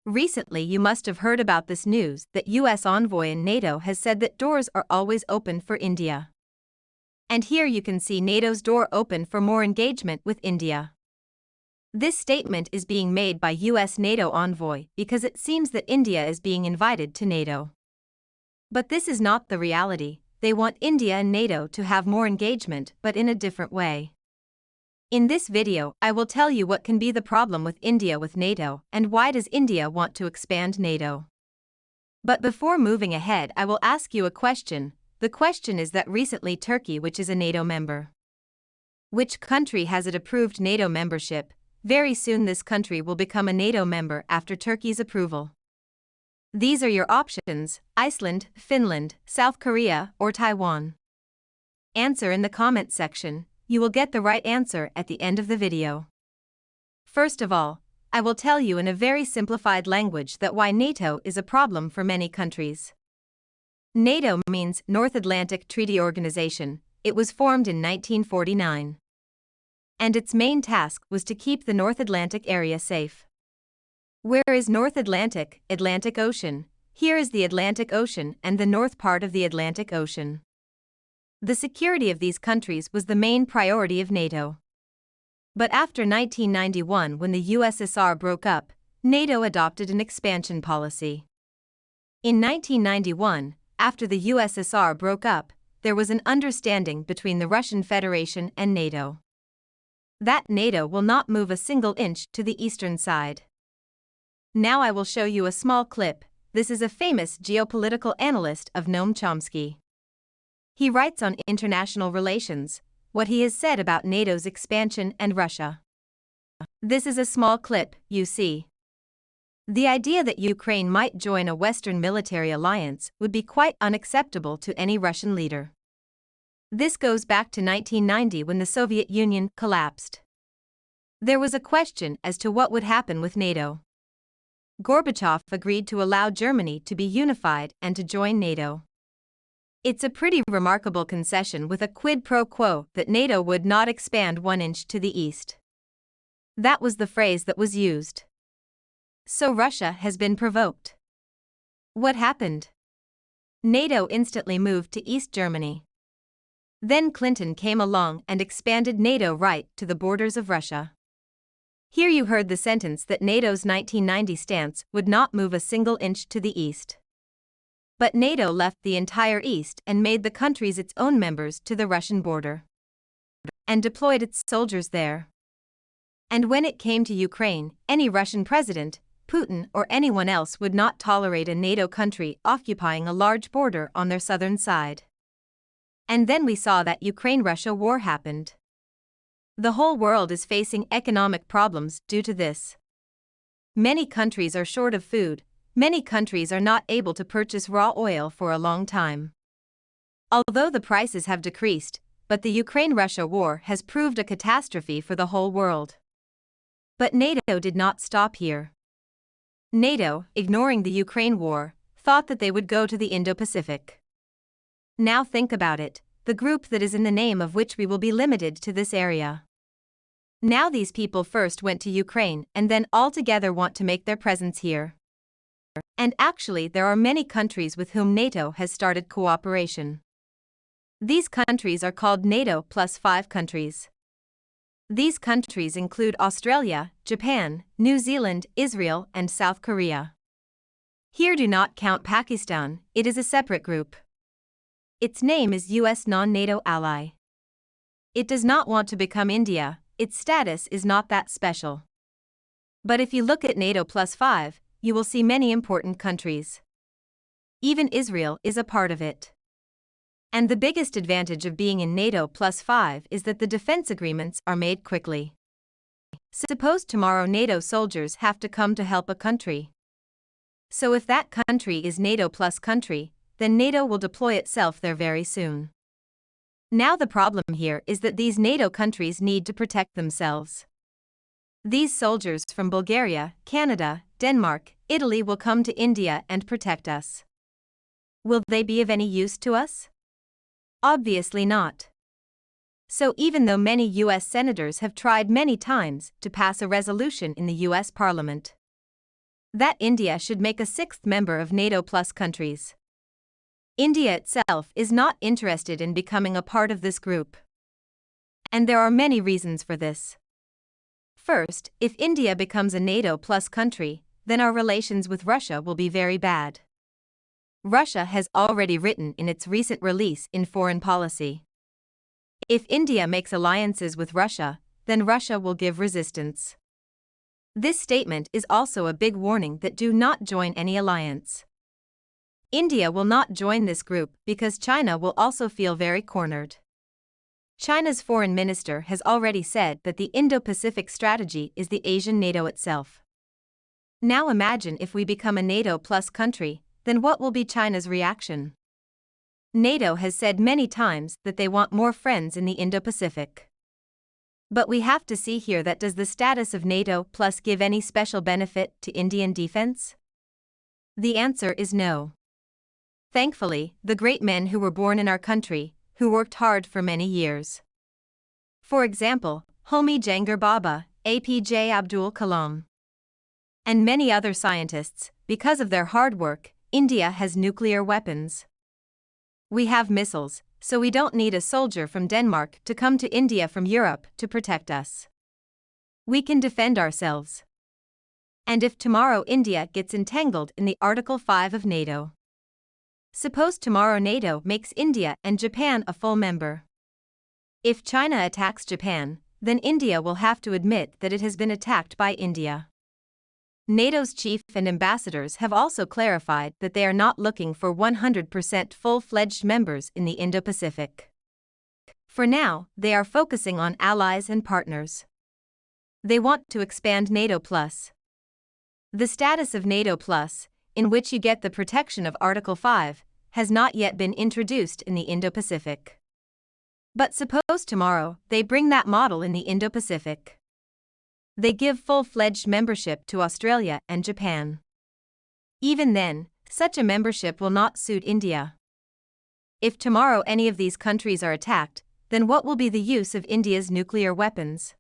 Recently you must have heard about this news that US envoy in NATO has said that doors are always open for India. And here you can see NATO's door open for more engagement with India. This statement is being made by US NATO envoy because it seems that India is being invited to NATO. But this is not the reality. They want India and NATO to have more engagement, but in a different way. In this video, I will tell you what can be the problem with India with NATO and why does India want to expand NATO. But before moving ahead, I will ask you a question. The question is that recently Turkey, which is a NATO member. Which country has it approved NATO membership? Very soon this country will become a NATO member after Turkey's approval. These are your options: Iceland, Finland, South Korea, or Taiwan. Answer in the comment section. You will get the right answer at the end of the video. First of all, I will tell you in a very simplified language that why NATO is a problem for many countries. NATO means North Atlantic Treaty Organization. It was formed in 1949. And its main task was to keep the North Atlantic area safe. Where is North Atlantic? Atlantic Ocean. Here is the Atlantic Ocean and the north part of the Atlantic Ocean. The security of these countries was the main priority of NATO. But after 1991, when the USSR broke up, NATO adopted an expansion policy. In 1991, after the USSR broke up, there was an understanding between the Russian Federation and NATO. That NATO will not move a single inch to the eastern side. Now I will show you a small clip. This is a famous geopolitical analyst of Noam Chomsky. He writes on international relations, what he has said about NATO's expansion and Russia. This is a small clip, you see. The idea that Ukraine might join a Western military alliance would be quite unacceptable to any Russian leader. This goes back to 1990 when the Soviet Union collapsed. There was a question as to what would happen with NATO. Gorbachev agreed to allow Germany to be unified and to join NATO. It's a pretty remarkable concession with a quid pro quo that NATO would not expand 1 inch to the east. That was the phrase that was used. So Russia has been provoked. What happened? NATO instantly moved to East Germany. Then Clinton came along and expanded NATO right to the borders of Russia. Here you heard the sentence that NATO's 1990 stance would not move a single inch to the east. But NATO left the entire east and made the countries its own members to the Russian border. And deployed its soldiers there. And when it came to Ukraine, any Russian president, Putin or anyone else would not tolerate a NATO country occupying a large border on their southern side. And then we saw that Ukraine-Russia war happened. The whole world is facing economic problems due to this. Many countries are short of food. Many countries are not able to purchase raw oil for a long time. Although the prices have decreased, but the Ukraine-Russia war has proved a catastrophe for the whole world. But NATO did not stop here. NATO, ignoring the Ukraine war, thought that they would go to the Indo-Pacific. Now think about it, the group that is in the name of which we will be limited to this area. Now these people first went to Ukraine and then all together want to make their presence here. And actually there are many countries with whom NATO has started cooperation. These countries are called NATO plus 5 countries. These countries include Australia, Japan, New Zealand, Israel, and South Korea. Here do not count Pakistan, it is a separate group. Its name is US non-NATO ally. It does not want to become India, its status is not that special. But if you look at NATO plus 5, you will see many important countries. Even Israel is a part of it. And the biggest advantage of being in NATO plus 5 is that the defense agreements are made quickly. Suppose tomorrow NATO soldiers have to come to help a country. So if that country is NATO plus country, then NATO will deploy itself there very soon. Now the problem here is that these NATO countries need to protect themselves. These soldiers from Bulgaria, Canada, Denmark, Italy will come to India and protect us. Will they be of any use to us? Obviously not. So even though many US senators have tried many times to pass a resolution in the US Parliament, that India should make a sixth member of NATO plus countries. India itself is not interested in becoming a part of this group. And there are many reasons for this. First, if India becomes a NATO plus country, then our relations with Russia will be very bad. Russia has already written in its recent release in Foreign Policy. If India makes alliances with Russia, then Russia will give resistance. This statement is also a big warning that do not join any alliance. India will not join this group because China will also feel very cornered. China's foreign minister has already said that the Indo-Pacific strategy is the Asian NATO itself. Now imagine if we become a NATO plus country, then what will be China's reaction? NATO has said many times that they want more friends in the Indo-Pacific. But we have to see here that does the status of NATO plus give any special benefit to Indian defense? The answer is no. Thankfully, the great men who were born in our country, who worked hard for many years. For example, Homi Jehangir Baba, APJ Abdul Kalam, and many other scientists, because of their hard work, India has nuclear weapons. We have missiles, so we don't need a soldier from Denmark to come to India from Europe to protect us. We can defend ourselves. And if tomorrow India gets entangled in the Article 5 of NATO, suppose tomorrow NATO makes India and Japan a full member. If China attacks Japan, then India will have to admit that it has been attacked by India. NATO's chief and ambassadors have also clarified that they are not looking for 100% full-fledged members in the Indo-Pacific. For now, they are focusing on allies and partners. They want to expand NATO+. The status of NATO+, in which you get the protection of Article 5, has not yet been introduced in the Indo-Pacific. But suppose tomorrow they bring that model in the Indo-Pacific. They give full-fledged membership to Australia and Japan. Even then, such a membership will not suit India. If tomorrow any of these countries are attacked, then what will be the use of India's nuclear weapons?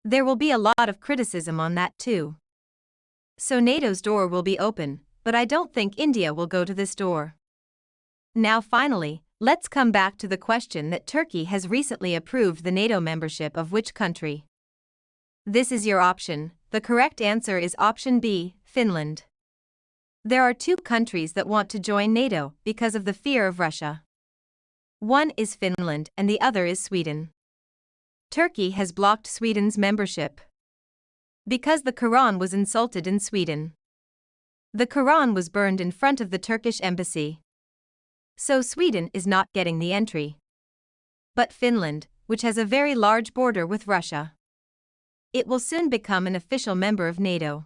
There will be a lot of criticism on that too. So NATO's door will be open, but I don't think India will go to this door. Now finally, let's come back to the question that Turkey has recently approved the NATO membership of which country? This is your option. The correct answer is option B, Finland. There are two countries that want to join NATO because of the fear of Russia. One is Finland and the other is Sweden. Turkey has blocked Sweden's membership because the Quran was insulted in Sweden. The Quran was burned in front of the Turkish embassy. So Sweden is not getting the entry. But Finland, which has a very large border with Russia, it will soon become an official member of NATO.